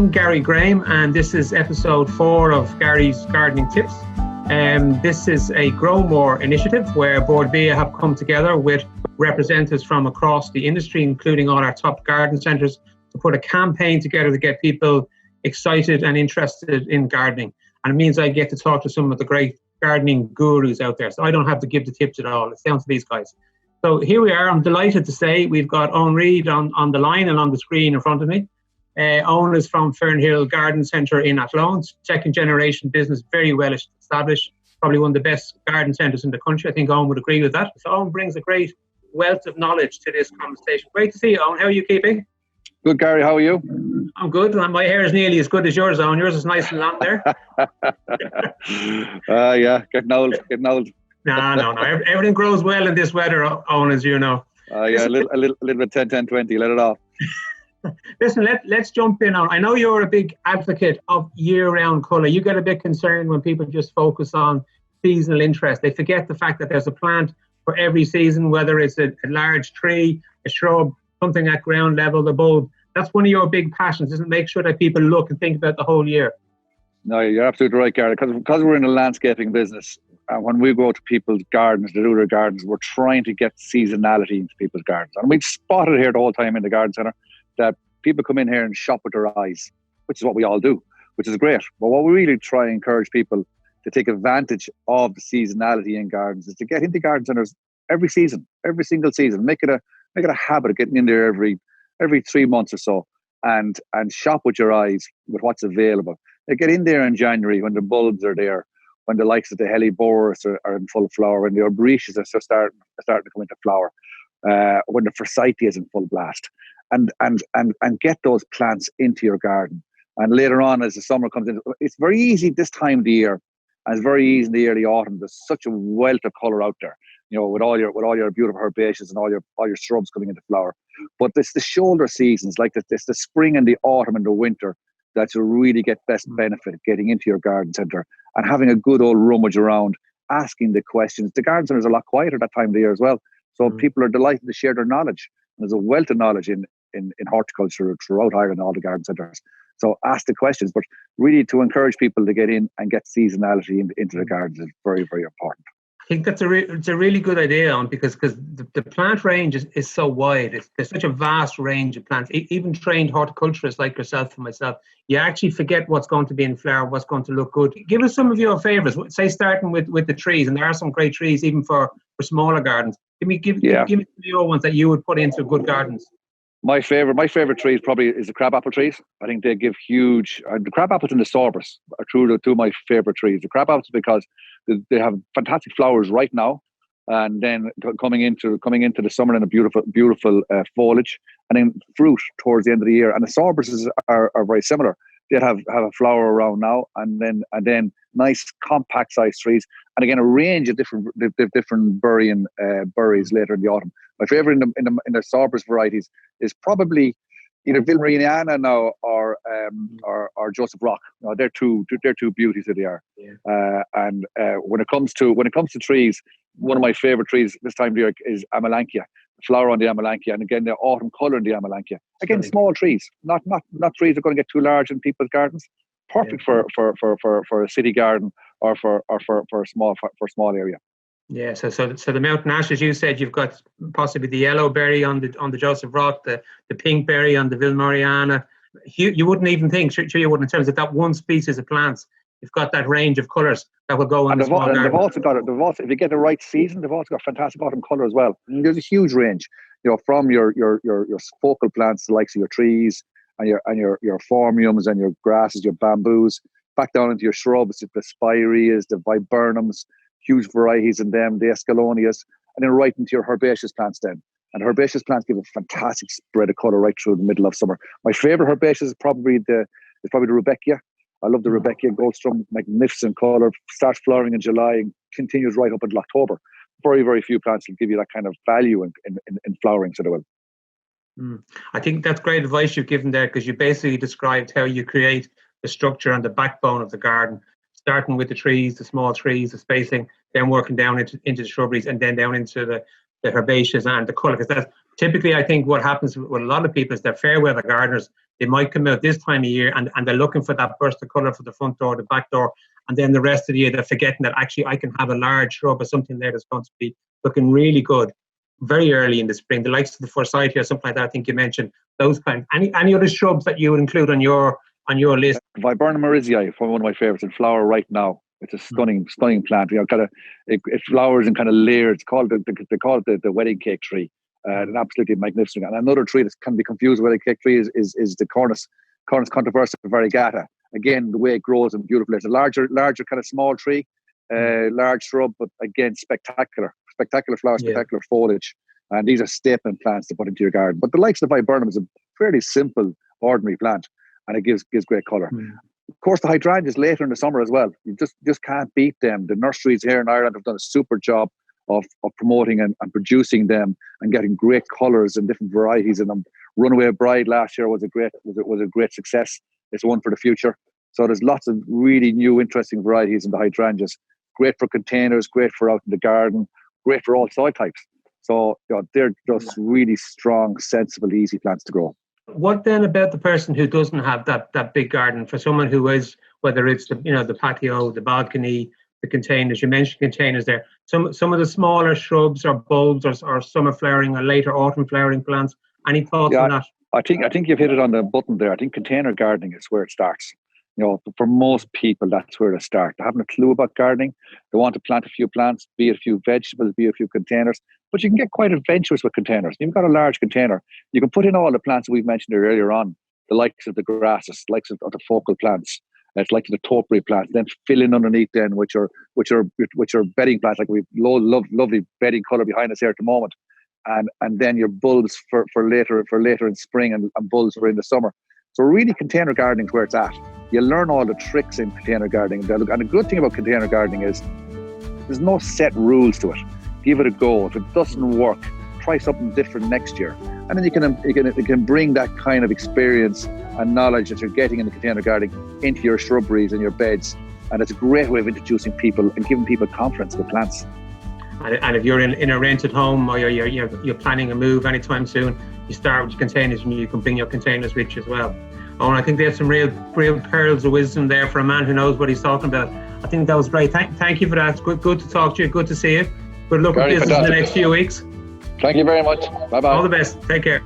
I'm Gary Graham, and this is episode 4 of Gary's Gardening Tips. This is a GroMór initiative where Bord Bia have come together with representatives from across the industry, including all our top garden centres, to put a campaign together to get people excited and interested in gardening. And it means I get to talk to some of the great gardening gurus out there. So I don't have to give the tips at all. It's down to these guys. So here we are. I'm delighted to say we've got Eoin Read on the line and on the screen in front of me. Eoin is from Fernhill Garden Centre in Athlone, second generation business, very well established, probably one of the best garden centres in the country. I think Eoin would agree with that. So Eoin brings a great wealth of knowledge to this conversation. Great to see you, Eoin. How are you keeping? Good, Gary. How are you? I'm good. My hair is nearly as good as yours, Eoin. Yours is nice and long there. Yeah, getting old. No. Everything grows well in this weather, Eoin, as you know. Yeah, a little bit 10-10-20. Let it off. Listen, let's jump in on. I know you're a big advocate of year-round colour. You get a bit concerned when people just focus on seasonal interest. They forget the fact that there's a plant for every season, whether it's a large tree, a shrub, something at ground level, the bulb. That's one of your big passions, isn't it? Make sure that people look and think about the whole year. No, you're absolutely right, Gary. Because we're in a landscaping business, when we go to people's gardens to do their gardens, we're trying to get seasonality into people's gardens. And we've spotted here the whole time in the garden centre that people come in here and shop with their eyes, which is what we all do, which is great. But what we really try and encourage people to take advantage of the seasonality in gardens is to get into garden centres every season, every single season. Make it a habit of getting in there every 3 months or so and shop with your eyes with what's available. They get in there in January when the bulbs are there, when the likes of the hellebores are in full flower, when the arboretus are starting to come into flower, when the forsythia is in full blast. And get those plants into your garden. And later on, as the summer comes in, it's very easy this time of the year, and it's very easy in the early autumn. There's such a wealth of colour out there, with all your beautiful herbaceous and all your shrubs coming into flower. But it's the shoulder seasons, like it's the spring and the autumn and the winter, that you really get best benefit getting into your garden centre and having a good old rummage around, asking the questions. The garden centre is a lot quieter that time of the year as well, so people are delighted to share their knowledge. There's a wealth of knowledge in horticulture throughout Ireland, all the garden centres. So ask the questions, but really to encourage people to get in and get seasonality into the gardens is very, very important. I think that's it's a really good idea, on because the plant range is so wide. There's such a vast range of plants. Even trained horticulturists like yourself and myself, you actually forget what's going to be in flower, what's going to look good. Give us some of your favourites. Say starting with the trees, and there are some great trees even for smaller gardens. Give me your ones that you would put into good gardens. My favorite trees probably is the crabapple trees. I think they give huge. The crabapples and the sorbus are two of my favorite trees. The crabapples because they have fantastic flowers right now, and then coming into the summer in a beautiful foliage, and then fruit towards the end of the year. And the sorbuses are very similar. They have a flower around now, and then nice compact sized trees, and again a range of different berries later in the autumn. My favorite in the sorbus varieties is probably either Vilmariana now or Joseph Rock. They're two beauties that they are. Yeah. And when it comes to trees, one of my favorite trees this time of year is Amelanchier. The flower on the Amelanchier, and again the autumn colour in the Amelanchier. Again, small trees, not trees that are going to get too large in people's gardens. Perfect for a city garden or for a small area. Yeah, so the mountain ash, as you said, you've got possibly the yellow berry on the Joseph Rock, the pink berry on the Vilmariana. You wouldn't even think, sure you wouldn't, in terms of that one species of plants. You've got that range of colours that will go in the small garden. They've also, if you get the right season, they've also got fantastic autumn colour as well. And there's a huge range, from your focal plants, the likes of your trees and your phormiums and your grasses, your bamboos, back down into your shrubs, the spireas, the viburnums, huge varieties in them, the escalonias, and then right into your herbaceous plants then. And herbaceous plants give a fantastic spread of colour right through the middle of summer. My favourite herbaceous is probably the Rudbeckia. I love the Rudbeckia Goldstrom, magnificent colour, starts flowering in July and continues right up until October. Very, very few plants will give you that kind of value in flowering, so they will. I think that's great advice you've given there, because you basically described how you create the structure and the backbone of the garden, starting with the trees, the small trees, the spacing, then working down into the shrubberies, and then down into the herbaceous and the colour, because that's typically I think what happens with a lot of people is they're fair weather gardeners. They might come out this time of year and they're looking for that burst of colour for the front door, the back door, and then the rest of the year they're forgetting that actually I can have a large shrub or something there that's going to be looking really good very early in the spring. The likes of the forsythia or something like that, I think you mentioned, those kind. Any other shrubs that you would include on your list? Viburnum oryzii, one of my favourites, in flower right now. It's a stunning plant. It flowers in kind of layers. They call it the wedding cake tree. An absolutely magnificent. And another tree that can be confused with a cake tree is the Cornus controversial variegata. Again, the way it grows and beautiful. It's a larger kind of small tree, large shrub, but again, spectacular flowers, spectacular foliage. And these are staple plants to put into your garden. But the likes of the viburnum is a fairly simple, ordinary plant, and it gives great colour. Of course, the hydrangeas later in the summer as well. You just can't beat them. The nurseries here in Ireland have done a super job of promoting and producing them and getting great colours and different varieties in them. Runaway Bride last year was a great success. It's one for the future. So there's lots of really new, interesting varieties in the hydrangeas. Great for containers, great for out in the garden, great for all soil types. So they're just really strong, sensible, easy plants to grow. What then about the person who doesn't have that big garden? For someone who is, whether it's the patio, the balcony, the containers, you mentioned containers there. Some of the smaller shrubs or bulbs or summer flowering or later autumn flowering plants. Any thoughts on that? I think you've hit it on the button there. I think container gardening is where it starts. For most people, that's where they start. They haven't a clue about gardening. They want to plant a few plants, be it a few vegetables, be it a few containers. But you can get quite adventurous with containers. You've got a large container. You can put in all the plants we've mentioned earlier on, the likes of the grasses, the likes of the focal plants, it's like the topiary plants. Then fill in underneath then, which are bedding plants. Like we've lovely bedding colour behind us here at the moment. And then your bulbs for later in spring and bulbs for in the summer. So really container gardening is where it's at. You learn all the tricks in container gardening. And the good thing about container gardening is there's no set rules to it. Give it a go. If it doesn't work, try something different next year. And then you can bring that kind of experience and knowledge that you're getting in the container gardening into your shrubberies and your beds. And it's a great way of introducing people and giving people confidence with plants. And if you're in a rented home or you're planning a move anytime soon, you start with your containers and you can bring your containers with you as well. And I think there's some real pearls of wisdom there for a man who knows what he's talking about. I think that was great. Thank you for that. It's good to talk to you. Good to see you. Good luck with business in the next few weeks. Thank you very much. Bye-bye. All the best. Take care.